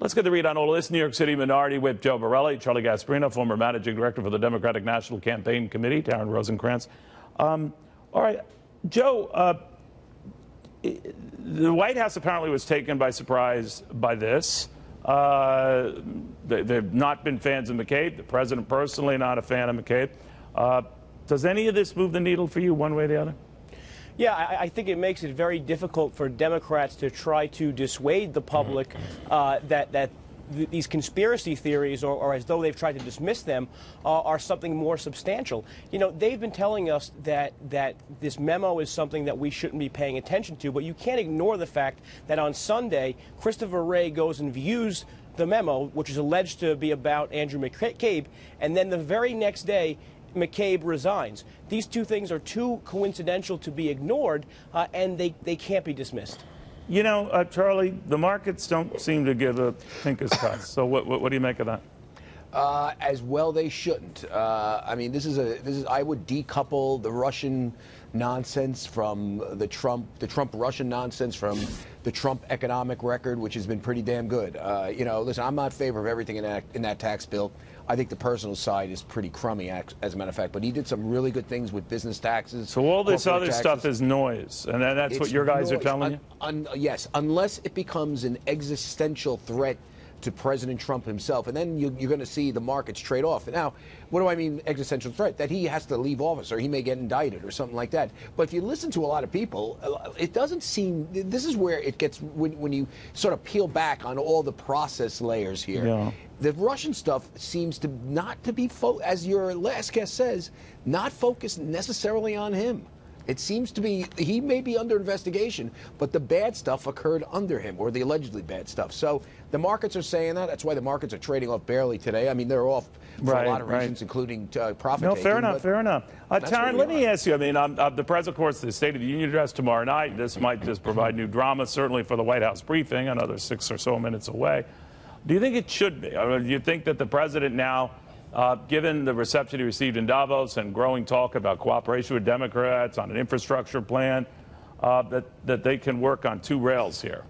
Let's get the read on all of this. New York City Minority Whip Joe Borelli, Charlie Gasparino, former managing director for the Democratic National Campaign Committee, Taryn Rosenkranz. All right, Joe, the White House apparently was taken by surprise by this. They've not been fans of McCabe. The president personally not a fan of McCabe. Does any of this move the needle for you one way or the other? Yeah, I think it makes it very difficult for Democrats to try to dissuade the public that these conspiracy theories, or as though they've tried to dismiss them, are something more substantial. You know, they've been telling us that this memo is something that we shouldn't be paying attention to, but you can't ignore the fact that on Sunday, Christopher Wray goes and views the memo, which is alleged to be about Andrew McCabe, and then the very next day, McCabe resigns. These two things are too coincidental to be ignored, and they can't be dismissed. You know, Charlie, the markets don't seem to give a tinker's cuss. So what do you make of that? As well, they shouldn't. I mean, I would decouple the Russian nonsense from the Trump-Russian nonsense from the Trump economic record, which has been pretty damn good. You know, listen, I'm not in favor of everything in that tax bill. I think the personal side is pretty crummy, as a matter of fact. But he did some really good things with business taxes. So all this other stuff is noise, and that's what your guys are telling you? Yes, unless it becomes an existential threat to President Trump himself, and then you're going to see the markets trade off. Now, what do I mean existential threat? That he has to leave office or he may get indicted or something like that. But if you listen to a lot of people, it doesn't seem, this is where it gets, when you sort of peel back on all the process layers here. Yeah. The Russian stuff seems to not to be, as your last guest says, not focused necessarily on him. It seems to be, he may be under investigation, but the bad stuff occurred under him, or the allegedly bad stuff. So the markets are saying that. That's why the markets are trading off barely today. I mean, they're off for a lot of reasons, including profit taking. No, fair enough, fair enough. Taryn, let me ask you, I mean, the president, of course, the State of the Union address tomorrow night. This might just provide new drama, certainly for the White House briefing, another 6 or so minutes away. Do you think it should be? I mean, do you think that the president now, given the reception he received in Davos and growing talk about cooperation with Democrats on an infrastructure plan, that they can work on two rails here?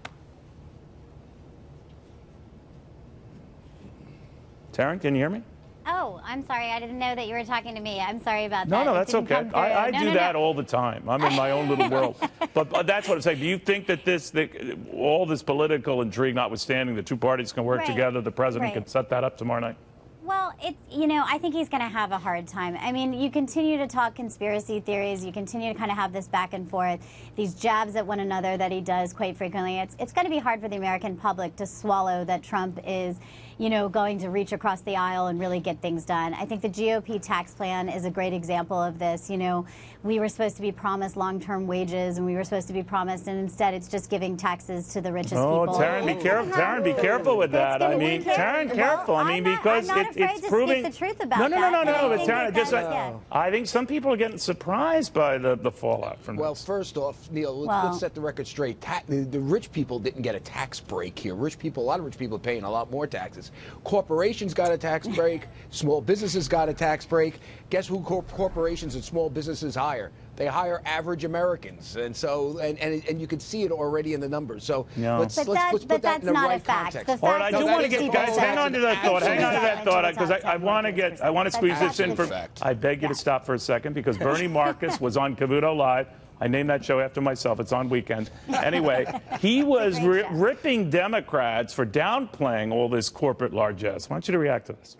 Taryn, can you hear me? Oh, I'm sorry. I didn't know that you were talking to me. I'm sorry about that. No, that's okay. I do that all the time. I'm in my own little world. But that's what I'm saying. Do you think that all this political intrigue notwithstanding, the two parties can work together, the president can set that up tomorrow night? Well, I think he's going to have a hard time. I mean, you continue to talk conspiracy theories. You continue to kind of have this back and forth, these jabs at one another that he does quite frequently. It's going to be hard for the American public to swallow that Trump is, going to reach across the aisle and really get things done. I think the GOP tax plan is a great example of this. We were supposed to be promised long-term wages, and we were supposed to be promised, and instead it's just giving taxes to the richest people. Oh, Taryn, be careful. Taryn, be careful with that. I mean, Taryn, careful. I mean, because it's proving. The truth about no. But Taryn, I think some people are getting surprised by the fallout from this. Well, first off, Neil, let's set the record straight. The rich people didn't get a tax break here. A lot of rich people are paying a lot more taxes. Corporations got a tax break. Small businesses got a tax break. Guess who corporations and small businesses hire? They hire average Americans, and so and you can see it already in the numbers. So let's put that in the right context. All right, I do want to get guys. Hang on to that thought. Hang on to that thought, because I want to squeeze this in. I beg you to stop for a second, because Bernie Marcus was on Cavuto Live. I named that show after myself. It's on weekends. Anyway, he was ripping Democrats for downplaying all this corporate largesse. I want you to react to this.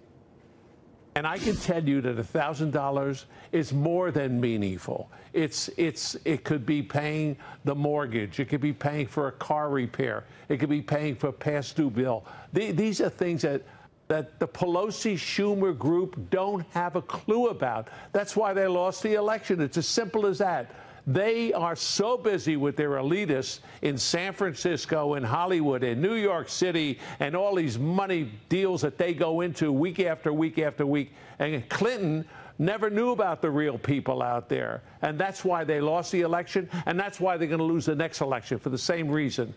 And I can tell you that $1,000 is more than meaningful. It could be paying the mortgage. It could be paying for a car repair. It could be paying for a past due bill. These are things that the Pelosi-Schumer group don't have a clue about. That's why they lost the election. It's as simple as that. They are so busy with their elitists in San Francisco and Hollywood and New York City and all these money deals that they go into week after week after week. And Clinton never knew about the real people out there. And that's why they lost the election, and that's why they're going to lose the next election for the same reason.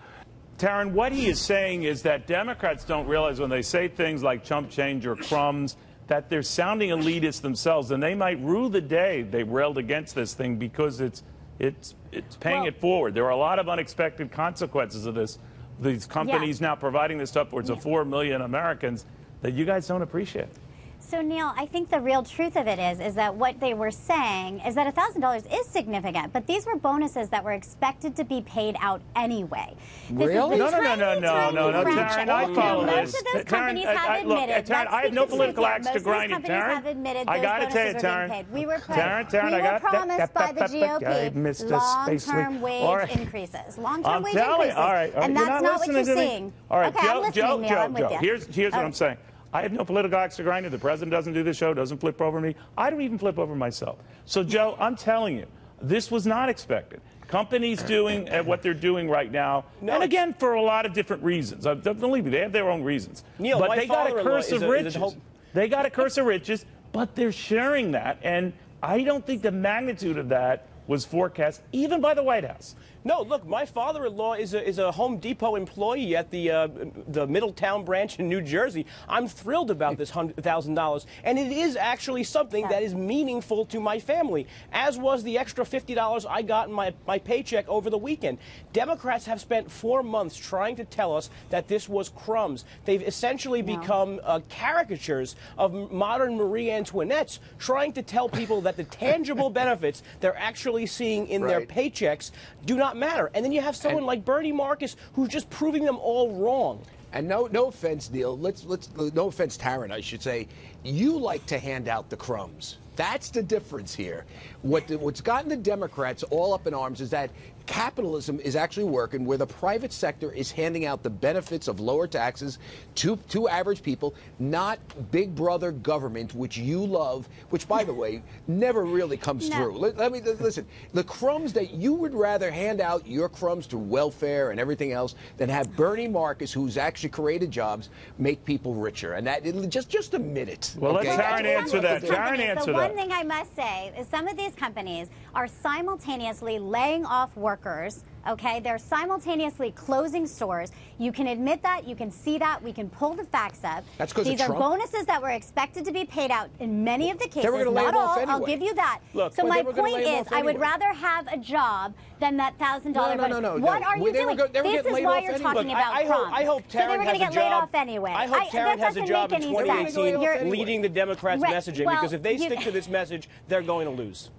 Taryn, what he is saying is that Democrats don't realize when they say things like chump change or crumbs that they're sounding elitist themselves, and they might rue the day they railed against this thing because it's paying it forward. There are a lot of unexpected consequences of this these companies now providing this to upwards of 4 million Americans that you guys don't appreciate. So, Neil, I think the real truth of it is that what they were saying is that $1,000 is significant, but these were bonuses that were expected to be paid out anyway. Really? No, Taryn, I follow this. Most of those companies have admitted. Taryn, I have no political axe to grind. Most of those companies have admitted those I got to tell you, bonuses are being Taryn. paid. We were Taryn, promised by the GOP long-term wage increases. Long-term wage increases. All right, and that's not what you're seeing. All right, okay, I'm listening, Neil. I'm with you. Here's what I'm saying. I have no political axe to grind. The president doesn't do the show, doesn't flip over me. I don't even flip over myself. So, Joe, I'm telling you, this was not expected. Companies doing what they're doing right now, and again, for a lot of different reasons. Believe me, they have their own reasons. Neil, but they got a curse of riches. They got a curse of riches, but they're sharing that. And I don't think the magnitude of that was forecast even by the White House. No, look, my father-in-law is a Home Depot employee at the Middletown branch in New Jersey. I'm thrilled about this $100,000, and it is actually something that is meaningful to my family, as was the extra $50 I got in my paycheck over the weekend. Democrats have spent 4 months trying to tell us that this was crumbs. They've essentially become caricatures of modern Marie Antoinettes, trying to tell people that the tangible benefits they're actually seeing in their paychecks do not matter. And then you have someone like Bernie Marcus who's just proving them all wrong. And no offense, Neil. No offense, Taryn, I should say. You like to hand out the crumbs. That's the difference here. What's gotten the Democrats all up in arms is that capitalism is actually working, where the private sector is handing out the benefits of lower taxes to average people, not big brother government, which you love, which, by the way, never really comes through. Let me listen. The crumbs that you would rather hand out your crumbs to welfare and everything else than have Bernie Marcus, who's actually created jobs, make people richer. And that just admit it. Well, let Taryn answer that. Taryn answer that. One thing I must say is some of these companies are simultaneously laying off workers. Okay, they're simultaneously closing stores. You can admit that. You can see that. We can pull the facts up. That's because these are bonuses that were expected to be paid out in many of the cases. Not all. Anyway. I'll give you that. Look, so my point is, I would rather have a job than that $1,000 bonus. No. What are you doing? This is why you're talking about crumbs. I hope Taryn so they were going to get laid off anyway. I hope Taryn has a job in 2018 leading the Democrats' messaging, because if they stick to this message, they're going to lose.